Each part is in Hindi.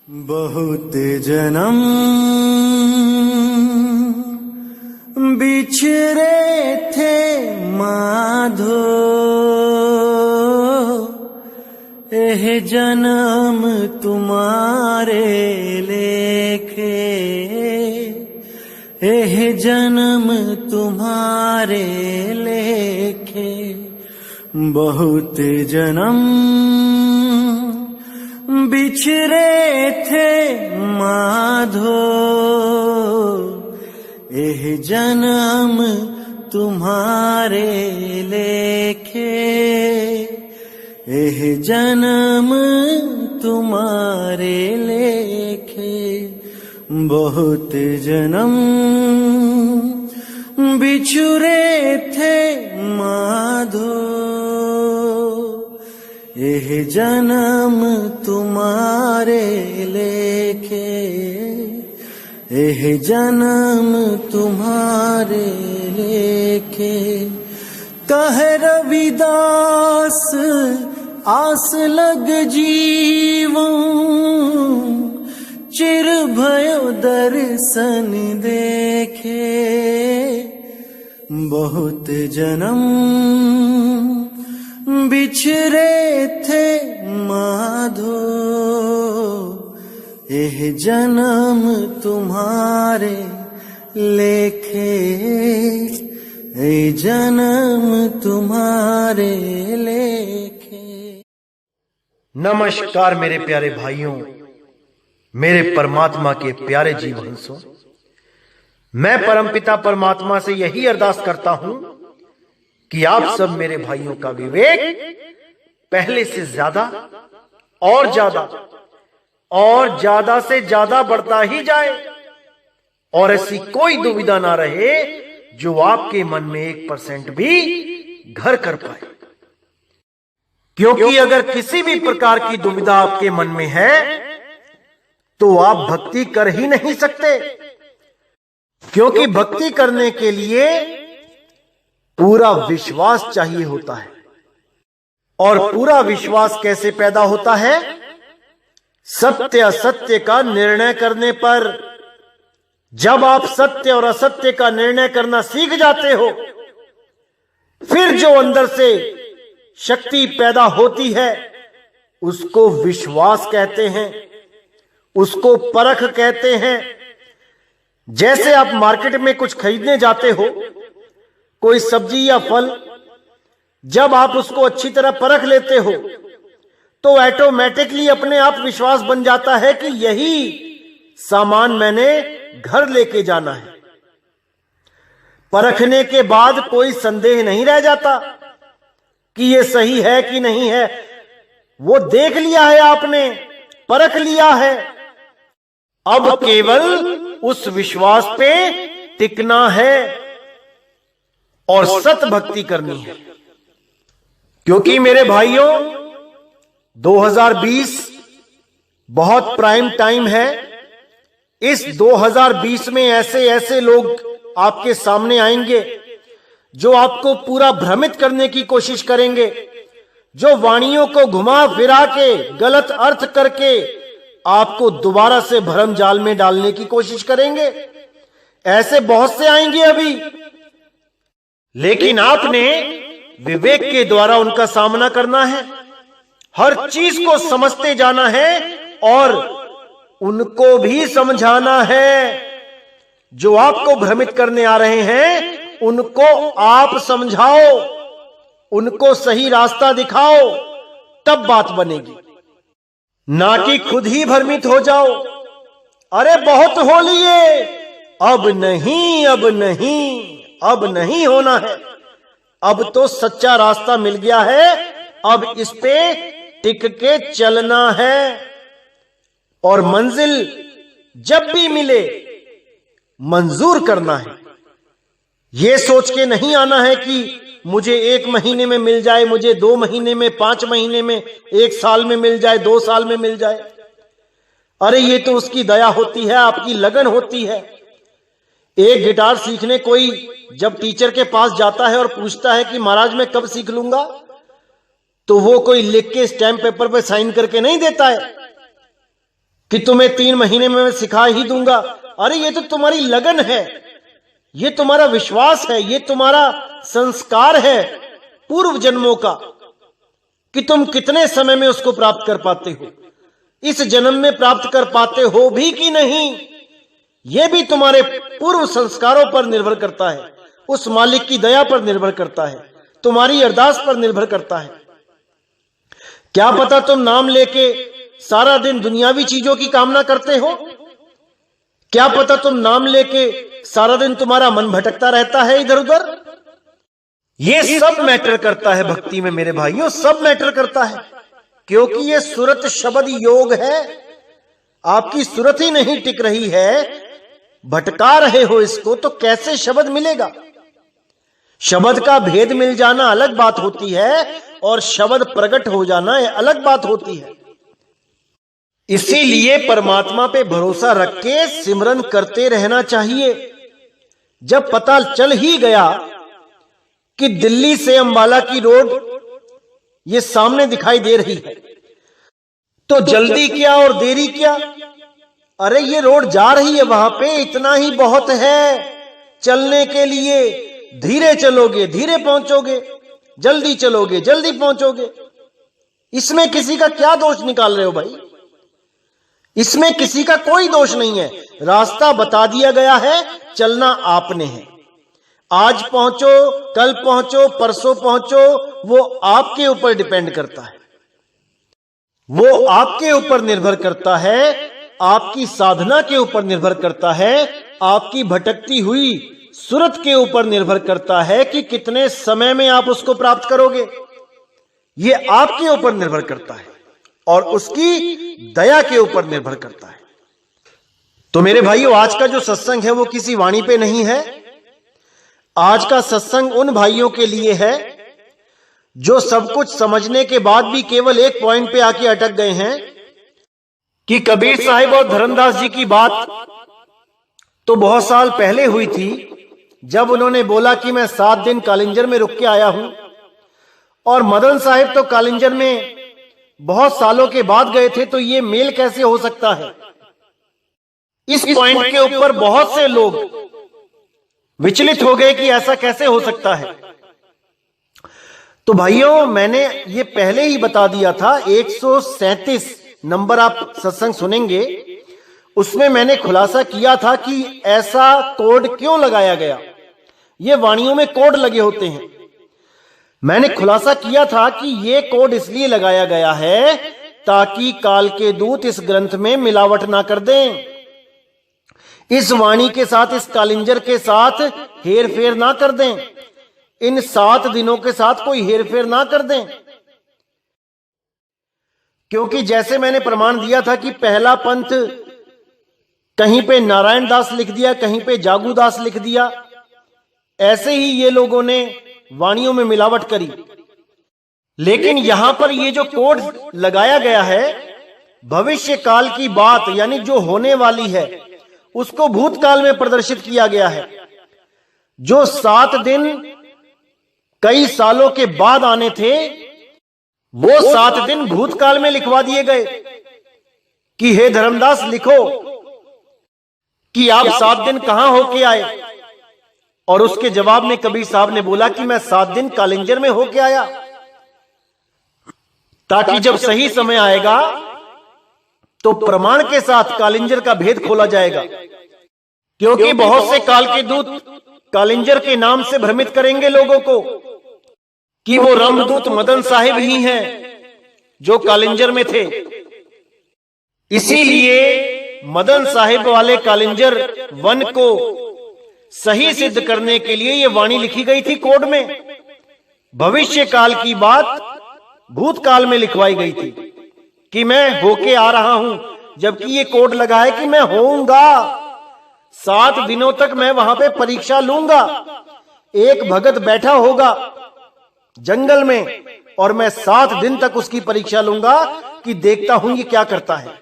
बहुत जन्म बिछड़े थे माधो, एह जन्म तुम्हारे लेखे, एह जन्म तुम्हारे लेखे। बहुत जन्म बिछड़े थे माधो, एह जन्म तुम्हारे लेखे, एह जन्म तुम्हारे लेखे। बहुत जन्म बिछुरे थे माधो, एह जन्म तुम्हारे लेखे, एह जन्म तुम्हारे लेखे। कहे रविदास आस लग जीवों, चिर भयो दर्शन देखे। बहुत जन्म बिछड़े थे माधो, एह जन्म तुम्हारे लेखे, एह जन्म तुम्हारे लेखे। नमस्कार मेरे प्यारे भाइयों, मेरे परमात्मा के प्यारे जीव हंसों। मैं परमपिता परमात्मा से यही अरदास करता हूं कि आप सब मेरे भाइयों का विवेक पहले से ज्यादा और ज्यादा से ज्यादा बढ़ता ही जाए, और ऐसी कोई दुविधा ना रहे जो आपके मन में 1% भी घर कर पाए। क्योंकि अगर किसी भी प्रकार की दुविधा आपके मन में है तो आप भक्ति कर ही नहीं सकते, क्योंकि भक्ति करने के लिए पूरा विश्वास चाहिए होता है। और पूरा विश्वास कैसे पैदा होता है? सत्य असत्य का निर्णय करने पर। जब आप सत्य और असत्य का निर्णय करना सीख जाते हो, फिर जो अंदर से शक्ति पैदा होती है उसको विश्वास कहते हैं, उसको परख कहते हैं। जैसे आप मार्केट में कुछ खरीदने जाते हो, कोई सब्जी या फल, जब आप उसको अच्छी तरह परख लेते हो तो ऑटोमेटिकली अपने आप विश्वास बन जाता है कि यही सामान मैंने घर लेके जाना है। परखने के बाद कोई संदेह नहीं रह जाता कि यह सही है कि नहीं है। वो देख लिया है आपने, परख लिया है। अब केवल उस विश्वास पे टिकना है और सत भक्ति करनी है। क्योंकि मेरे भाइयों, 2020 बहुत प्राइम टाइम है। इस 2020 में ऐसे ऐसे लोग आपके सामने आएंगे जो आपको पूरा भ्रमित करने की कोशिश करेंगे, जो वाणियों को घुमा फिरा के गलत अर्थ करके आपको दोबारा से भ्रम जाल में डालने की कोशिश करेंगे। ऐसे बहुत से आएंगे अभी, लेकिन आपने विवेक के द्वारा उनका सामना करना है। हर चीज को समझते जाना है और उनको भी समझाना है। जो आपको भ्रमित करने आ रहे हैं उनको आप समझाओ, उनको सही रास्ता दिखाओ, तब बात बनेगी। ना कि खुद ही भ्रमित हो जाओ। अरे बहुत हो लिए, अब नहीं, अब नहीं, अब नहीं होना है। अब तो सच्चा रास्ता मिल गया है, अब इस पे टिक के चलना है। और मंजिल जब भी मिले मंजूर करना है। यह सोच के नहीं आना है कि मुझे 1 महीने में मिल जाए, मुझे 2 महीने में, 5 महीने में, 1 साल में मिल जाए, 2 साल में मिल जाए। अरे ये तो उसकी दया होती है, आपकी लगन होती है। एक गिटार सीखने कोई जब टीचर के पास जाता है और पूछता है कि महाराज मैं कब सीख लूंगा, तो वो कोई लिख के स्टैम्प पेपर पे साइन करके नहीं देता है। कि तुम्हें 3 महीने में मैं सिखा ही दूंगा। अरे ये तो तुम्हारी लगन है, ये तुम्हारा विश्वास है, ये तुम्हारा संस्कार है पूर्व जन्मों का कि तुम कितने समय में उसको प्राप्त कर पाते हो, इस जन्म में प्राप्त कर पाते हो भी कि नहीं, यह भी तुम्हारे पूर्व संस्कारों पर निर्भर करता है, उस मालिक की दया पर निर्भर करता है, तुम्हारी अरदास पर निर्भर करता है। क्या पता तुम नाम लेके सारा दिन दुनियावी चीजों की कामना करते हो, क्या पता तुम नाम लेके सारा दिन तुम्हारा मन भटकता रहता है इधर उधर। यह सब मैटर करता है भक्ति में मेरे भाइयों, सब मैटर करता है, क्योंकि यह सुरत शब्द योग है। आपकी सुरत ही नहीं टिक रही है, भटका रहे हो इसको, तो कैसे शब्द मिलेगा। शब्द का भेद मिल जाना अलग बात होती है और शब्द प्रकट हो जाना यह अलग बात होती है। इसीलिए परमात्मा पे भरोसा रख के सिमरन करते रहना चाहिए। जब पता चल ही गया कि दिल्ली से अंबाला की रोड ये सामने दिखाई दे रही है, तो जल्दी क्या और देरी क्या। अरे ये रोड जा रही है, वहां पे इतना ही बहुत है चलने के लिए। धीरे चलोगे धीरे पहुंचोगे, जल्दी चलोगे जल्दी पहुंचोगे। इसमें किसी का क्या दोष निकाल रहे हो भाई, इसमें किसी का कोई दोष नहीं है। रास्ता बता दिया गया है, चलना आपने है। आज पहुंचो, कल पहुंचो, परसों पहुंचो, वो आपके ऊपर डिपेंड करता है, वो आपके ऊपर निर्भर करता है, आपकी साधना के ऊपर निर्भर करता है, आपकी भटकती हुई सूरत के ऊपर निर्भर करता है कि कितने समय में आप उसको प्राप्त करोगे। ये आपके ऊपर निर्भर करता है और उसकी दया के ऊपर निर्भर करता है। तो मेरे भाइयों, आज का जो सत्संग है वो किसी वाणी पे नहीं है। आज का सत्संग उन भाइयों के लिए है जो सब कुछ समझने के बाद भी केवल एक पॉइंट पे आके अटक गए हैं कि कबीर साहिब और धर्मदास जी की बात तो बहुत साल पहले हुई थी, जब उन्होंने बोला कि मैं 7 दिन कालिंजर में रुक के आया हूं, और मदन साहिब तो कालिंजर में बहुत सालों के बाद गए थे, तो ये मेल कैसे हो सकता है। इस पॉइंट के ऊपर बहुत से लोग विचलित हो गए कि ऐसा कैसे हो सकता है। तो भाइयों, मैंने ये पहले ही बता दिया था, 137 नंबर आप सत्संग सुनेंगे, उसमें मैंने खुलासा किया था कि ऐसा कोड क्यों लगाया गया। ये वाणियों में कोड लगे होते हैं। मैंने खुलासा किया था कि ये कोड इसलिए लगाया गया है ताकि काल के दूत इस ग्रंथ में मिलावट ना कर दें, इस वाणी के साथ, इस कालिंजर के साथ हेर फेर ना कर दें, इन 7 दिनों के साथ कोई हेर फेर ना कर दें। क्योंकि जैसे मैंने प्रमाण दिया था कि पहला पंथ कहीं पे नारायण दास लिख दिया, कहीं पे जागू दास लिख दिया, ऐसे ही ये लोगों ने वाणियों में मिलावट करी। लेकिन यहां पर ये जो कोड लगाया गया है, भविष्य काल की बात यानी जो होने वाली है उसको भूतकाल में प्रदर्शित किया गया है। जो 7 दिन कई सालों के बाद आने थे, वो 7 दिन भूतकाल में लिखवा दिए गए कि हे धर्मदास लिखो कि आप 7 दिन कहां होके आए। और उसके जवाब में कबीर साहब ने बोला कि मैं 7 दिन कालिंजर में होके आया, ताकि जब सही समय आएगा तो प्रमाण के साथ कालिंजर का भेद खोला जाएगा। क्योंकि बहुत से काल के दूत कालिंजर के नाम से भ्रमित करेंगे लोगों को कि वो रामदूत मदन साहिब ही हैं जो कालिंजर में थे। इसीलिए मदन साहिब वाले कालिंजर वन को सही सिद्ध करने के लिए ये वाणी लिखी गई थी कोड में। भविष्य काल की बात भूतकाल में लिखवाई गई थी कि मैं होके आ रहा हूं, जबकि ये कोड लगा है कि मैं होऊंगा। 7 दिनों तक मैं वहां पे परीक्षा लूंगा। एक भगत बैठा होगा जंगल में और मैं 7 दिन तक उसकी परीक्षा लूंगा कि देखता हूं ये क्या करता है।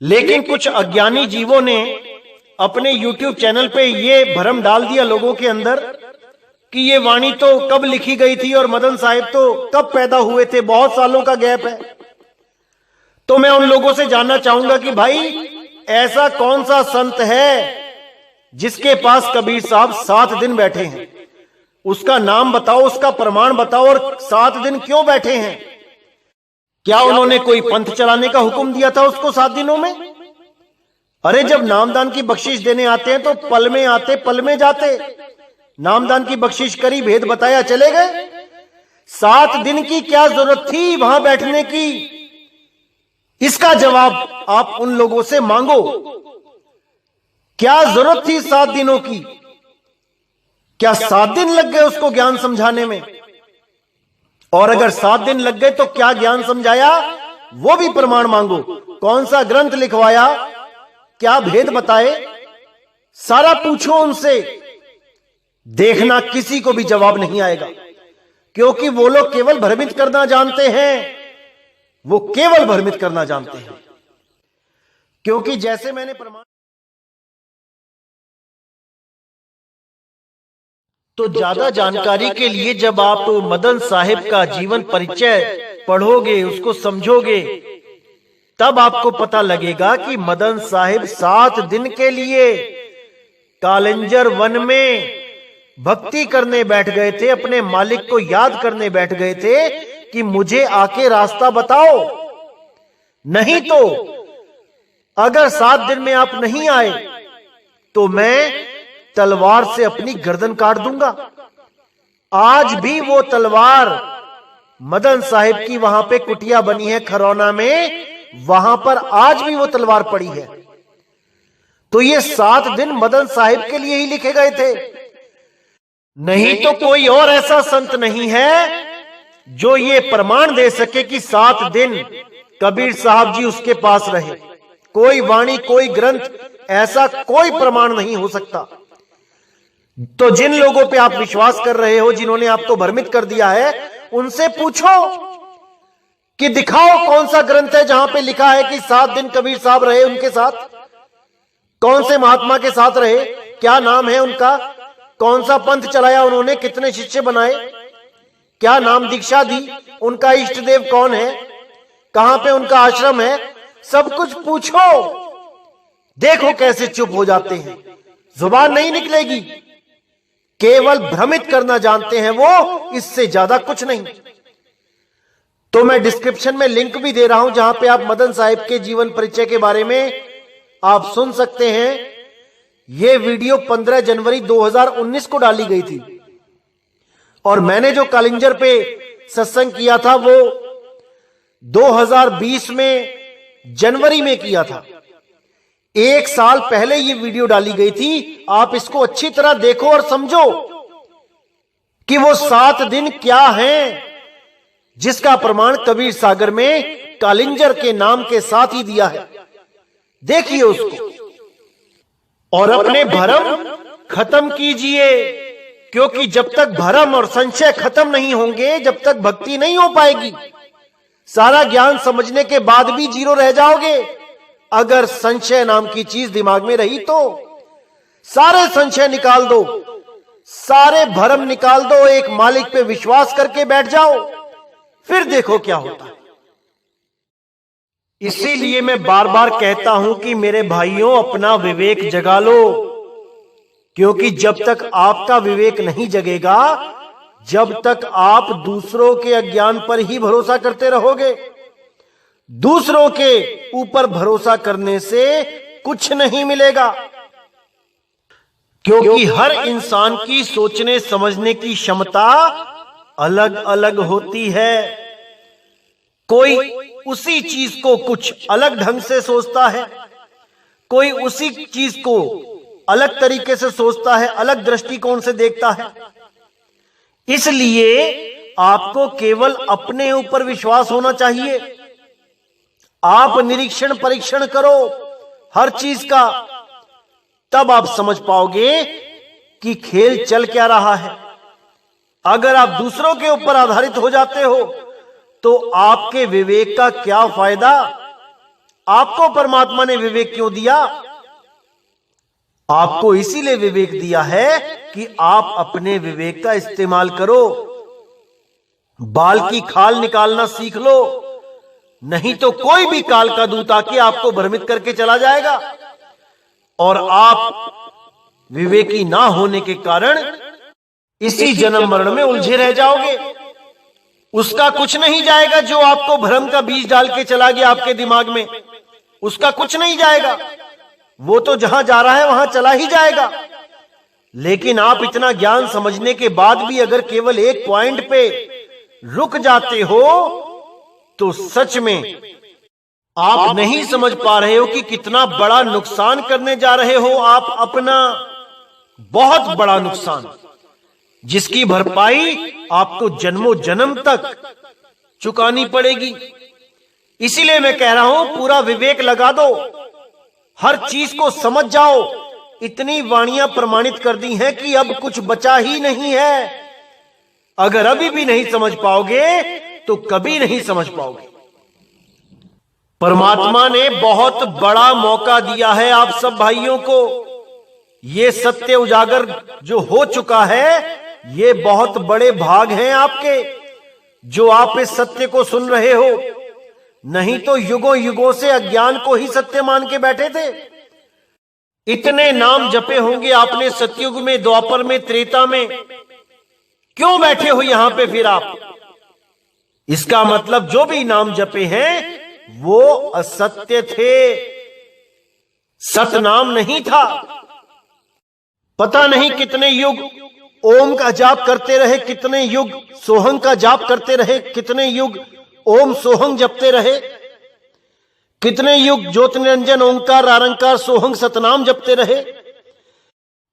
लेकिन कुछ अज्ञानी जीवों ने अपने YouTube चैनल पे ये भ्रम डाल दिया लोगों के अंदर कि ये वाणी तो कब लिखी गई थी और मदन साहिब तो कब पैदा हुए थे, बहुत सालों का गैप है। तो मैं उन लोगों से जानना चाहूंगा कि भाई ऐसा कौन सा संत है जिसके पास कबीर साहब 7 दिन बैठे हैं? उसका नाम बताओ, उसका प्रमाण बताओ, और 7 दिन क्यों बैठे हैं? क्या उन्होंने कोई पंथ चलाने का हुक्म दिया था उसको 7 दिनों में? अरे जब नामदान की बख्शिश देने आते हैं तो पल में आते पल में जाते। नामदान की बख्शिश करी, भेद बताया, चले गए। 7 दिन की क्या जरूरत थी वहां बैठने की? इसका जवाब आप उन लोगों से मांगो। क्या जरूरत थी 7 दिनों की? क्या 7 दिन लग गए उसको ज्ञान समझाने में? और अगर 7 दिन लग गए तो क्या ज्ञान समझाया, वो भी प्रमाण मांगो। कौन सा ग्रंथ लिखवाया, क्या भेद बताए, सारा पूछो उनसे। देखना किसी को भी जवाब नहीं आएगा, क्योंकि वो लोग केवल भ्रमित करना जानते हैं। वो केवल भ्रमित करना जानते हैं। क्योंकि जैसे मैंने प्रमाण, तो ज्यादा जानकारी के लिए जब आप मदन साहिब का जीवन परिचय पढ़ोगे, उसको समझोगे, तब आपको पता लगेगा कि मदन साहिब 7 दिन के लिए कालिंजर वन में भक्ति करने बैठ गए थे, अपने मालिक को याद करने बैठ गए थे कि मुझे आके रास्ता बताओ। नहीं तो अगर 7 दिन में आप नहीं आए तो मैं तलवार से अपनी गर्दन काट दूंगा। आज भी वो तलवार मदन साहिब की वहां पे कुटिया बनी है खरौना में, वहां पर आज भी वो तलवार पड़ी है। तो ये 7 दिन मदन साहिब के लिए ही लिखे गए थे। नहीं तो कोई और ऐसा संत नहीं है जो ये प्रमाण दे सके कि 7 दिन कबीर साहब जी उसके पास रहे। कोई वाणी, कोई ग्रंथ, ऐसा कोई प्रमाण नहीं हो सकता। तो जिन लोगों पे आप विश्वास कर रहे हो, जिन्होंने आपको भ्रमित कर दिया है, उनसे पूछो कि दिखाओ कौन सा ग्रंथ है जहां पे लिखा है कि 7 दिन कबीर साहब रहे उनके साथ। कौन से महात्मा के साथ रहे, क्या नाम है उनका, कौन सा पंथ चलाया उन्होंने, कितने शिष्य बनाए, क्या नाम दीक्षा दी, उनका इष्ट देव कौन है, कहां पे उनका आश्रम है, सब कुछ पूछो। देखो कैसे चुप हो जाते हैं, जुबान नहीं निकलेगी। केवल भ्रमित करना जानते हैं वो, इससे ज्यादा कुछ नहीं। तो मैं डिस्क्रिप्शन में लिंक भी दे रहा हूं जहां पे आप मदन साहिब के जीवन परिचय के बारे में आप सुन सकते हैं। यह वीडियो 15 जनवरी 2019 को डाली गई थी और मैंने जो कालिंजर पे सत्संग किया था वो 2020 में जनवरी में किया था। 1 साल पहले ये वीडियो डाली गई थी। आप इसको अच्छी तरह देखो और समझो कि वो 7 दिन क्या हैं, जिसका प्रमाण कबीर सागर में कालिंजर के नाम के साथ ही दिया है। देखिए उसको और अपने भरम खत्म कीजिए, क्योंकि जब तक भरम और संशय खत्म नहीं होंगे, जब तक भक्ति नहीं हो पाएगी। सारा ज्ञान समझने के बाद भी जीरो रह जाओगे अगर संशय नाम की चीज दिमाग में रही तो। सारे संशय निकाल दो, सारे भरम निकाल दो, एक मालिक पे विश्वास करके बैठ जाओ, फिर देखो क्या होता है। इसीलिए मैं बार बार कहता हूं कि मेरे भाइयों, अपना विवेक जगा लो, क्योंकि जब तक आपका विवेक नहीं जगेगा, जब तक आप दूसरों के अज्ञान पर ही भरोसा करते रहोगे। दूसरों के ऊपर भरोसा करने से कुछ नहीं मिलेगा, क्योंकि हर इंसान की सोचने समझने की क्षमता अलग अलग होती है। कोई उसी चीज को कुछ अलग ढंग से सोचता है, कोई उसी चीज को अलग तरीके से सोचता है, अलग दृष्टिकोण से देखता है। इसलिए आपको केवल अपने ऊपर विश्वास होना चाहिए। आप निरीक्षण परीक्षण करो हर चीज का, तब आप समझ पाओगे कि खेल चल क्या रहा है। अगर आप दूसरों के ऊपर आधारित हो जाते हो तो आपके विवेक का क्या फायदा। आपको परमात्मा ने विवेक क्यों दिया? आपको इसीलिए विवेक दिया है कि आप अपने विवेक का इस्तेमाल करो। बाल की खाल निकालना सीख लो, नहीं तो कोई भी काल का दूत आके आपको भ्रमित करके चला जाएगा और आप विवेकी ना होने के कारण इसी जन्म मरण में उलझे रह जाओगे। उसका कुछ नहीं जाएगा जो आपको भ्रम का बीज डाल के चला गया आपके दिमाग में, उसका कुछ नहीं जाएगा। वो तो जहां जा रहा है वहां चला ही जाएगा। लेकिन आप इतना ज्ञान समझने के बाद भी अगर केवल एक पॉइंट पे रुक जाते हो तो सच में आप नहीं समझ पा रहे हो कि कितना बड़ा नुकसान करने जा रहे हो आप अपना, बहुत बड़ा नुकसान, जिसकी भरपाई आपको जन्मों जन्म तक चुकानी पड़ेगी। इसीलिए मैं कह रहा हूं पूरा विवेक लगा दो, हर चीज को समझ जाओ। इतनी वाणियां प्रमाणित कर दी हैं कि अब कुछ बचा ही नहीं है। अगर अभी भी नहीं समझ पाओगे तो कभी नहीं समझ पाओगे। परमात्मा ने बहुत बड़ा मौका दिया है आप सब भाइयों को। ये सत्य उजागर जो हो चुका है, ये बहुत बड़े भाग हैं आपके जो आप इस सत्य को सुन रहे हो। नहीं तो युगों युगों से अज्ञान को ही सत्य मान के बैठे थे। इतने नाम जपे होंगे आपने सतयुग में, द्वापर में, त्रेता में, क्यों बैठे हो यहां पे फिर आप? इसका मतलब जो भी नाम जपे हैं वो असत्य थे, सतनाम नहीं था। पता नहीं कितने युग ओम का जाप करते रहे, कितने युग सोहंग का जाप करते रहे, कितने युग ओम सोहंग जपते रहे, कितने युग ज्योति निरंजन ओंकार आरंकार सोहंग सतनाम जपते रहे,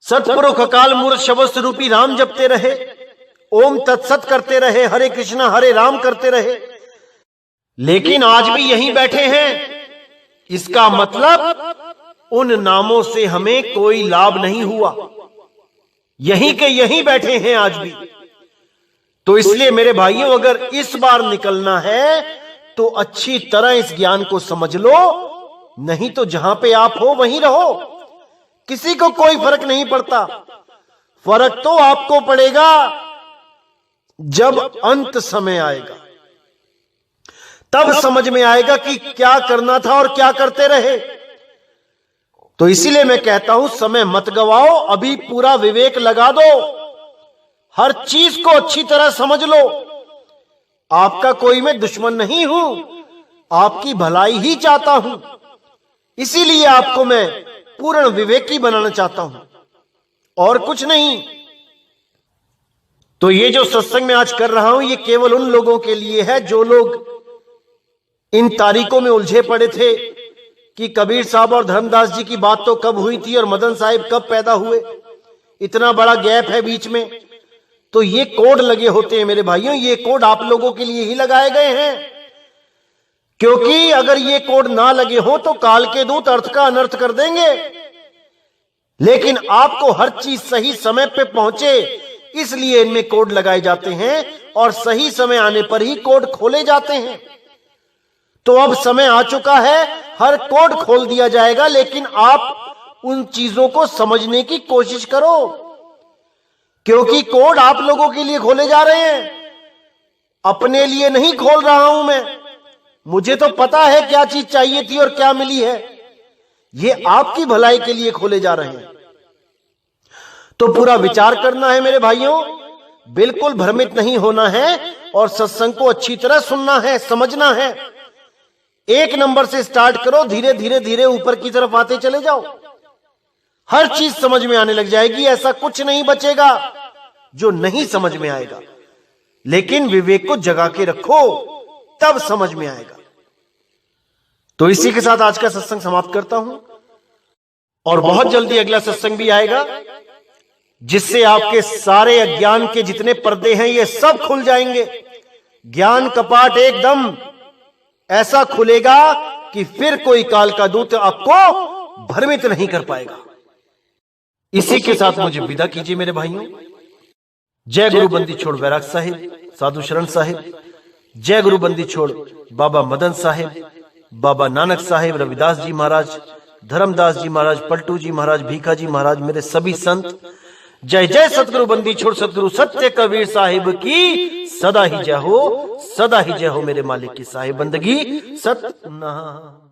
सतपुरुष अकाल मूर्त शब्द रूपी राम जपते रहे, ओम तत्सत करते रहे, हरे कृष्णा हरे राम करते रहे। लेकिन आज भी यहीं बैठे हैं। इसका मतलब उन नामों से हमें कोई लाभ नहीं हुआ। यहीं के यहीं बैठे हैं आज भी। तो इसलिए मेरे भाइयों, अगर इस बार निकलना है तो अच्छी तरह इस ज्ञान को समझ लो, नहीं तो जहां पे आप हो वहीं रहो। किसी को कोई फर्क नहीं पड़ता। फर्क तो आपको पड़ेगा जब अंत समय आएगा, तब समझ में आएगा कि क्या करना था और क्या करते रहे। तो इसीलिए मैं कहता हूं समय मत गवाओ, अभी पूरा विवेक लगा दो, हर चीज को अच्छी तरह समझ लो। आपका कोई मैं दुश्मन नहीं हूं, आपकी भलाई ही चाहता हूं। इसीलिए आपको मैं पूर्ण विवेकी बनाना चाहता हूं और कुछ नहीं। तो ये जो सत्संग मैं आज कर रहा हूं, ये केवल उन लोगों के लिए है जो लोग इन तारीखों में उलझे पड़े थे कि कबीर साहब और धर्मदास जी की बात तो कब हुई थी और मदन साहिब कब पैदा हुए, इतना बड़ा गैप है बीच में। तो ये कोड लगे होते हैं मेरे भाइयों, ये कोड आप लोगों के लिए ही लगाए गए हैं, क्योंकि अगर ये कोड ना लगे हो तो काल के दूत अर्थ का अनर्थ कर देंगे। लेकिन आपको हर चीज सही समय पे पहुंचे, इसलिए इनमें कोड लगाए जाते हैं और सही समय आने पर ही कोड खोले जाते हैं। तो अब समय आ चुका है, हर कोड खोल दिया जाएगा, लेकिन आप उन चीजों को समझने की कोशिश करो, क्योंकि कोड आप लोगों के लिए खोले जा रहे हैं, अपने लिए नहीं खोल रहा हूं मैं। मुझे तो पता है क्या चीज चाहिए थी और क्या मिली है, ये आपकी भलाई के लिए खोले जा रहे हैं। तो पूरा विचार करना है मेरे भाइयों, बिल्कुल भ्रमित नहीं होना है और सत्संग को अच्छी तरह सुनना है, समझना है। एक नंबर से स्टार्ट करो, धीरे धीरे धीरे ऊपर की तरफ आते चले जाओ, हर चीज समझ में आने लग जाएगी। ऐसा कुछ नहीं बचेगा जो नहीं समझ में आएगा, लेकिन विवेक को जगा के रखो, तब समझ में आएगा। तो इसी के साथ आज का सत्संग समाप्त करता हूं और बहुत जल्दी अगला सत्संग भी आएगा, जिससे आपके सारे अज्ञान के जितने पर्दे हैं ये सब खुल जाएंगे। ज्ञान कपाट एकदम ऐसा खुलेगा कि फिर कोई काल का दूत आपको भ्रमित नहीं कर पाएगा। इसी के साथ मुझे विदा कीजिए मेरे भाइयों। जय गुरु बंदी छोड़ वैराग साहिब, साधु शरण साहिब, जय गुरु बंदी छोड़ बाबा मदन साहिब, बाबा नानक साहिब, रविदास जी महाराज, धर्मदास जी महाराज, पलटू जी महाराज, भीखा जी महाराज, मेरे सभी संत, जय जय सतगुरु बंदी छोड़ सतगुरु सत्य कबीर साहिब की सदा ही जय हो, सदा ही जय हो मेरे मालिक की साहिब बंदगी सतनाम।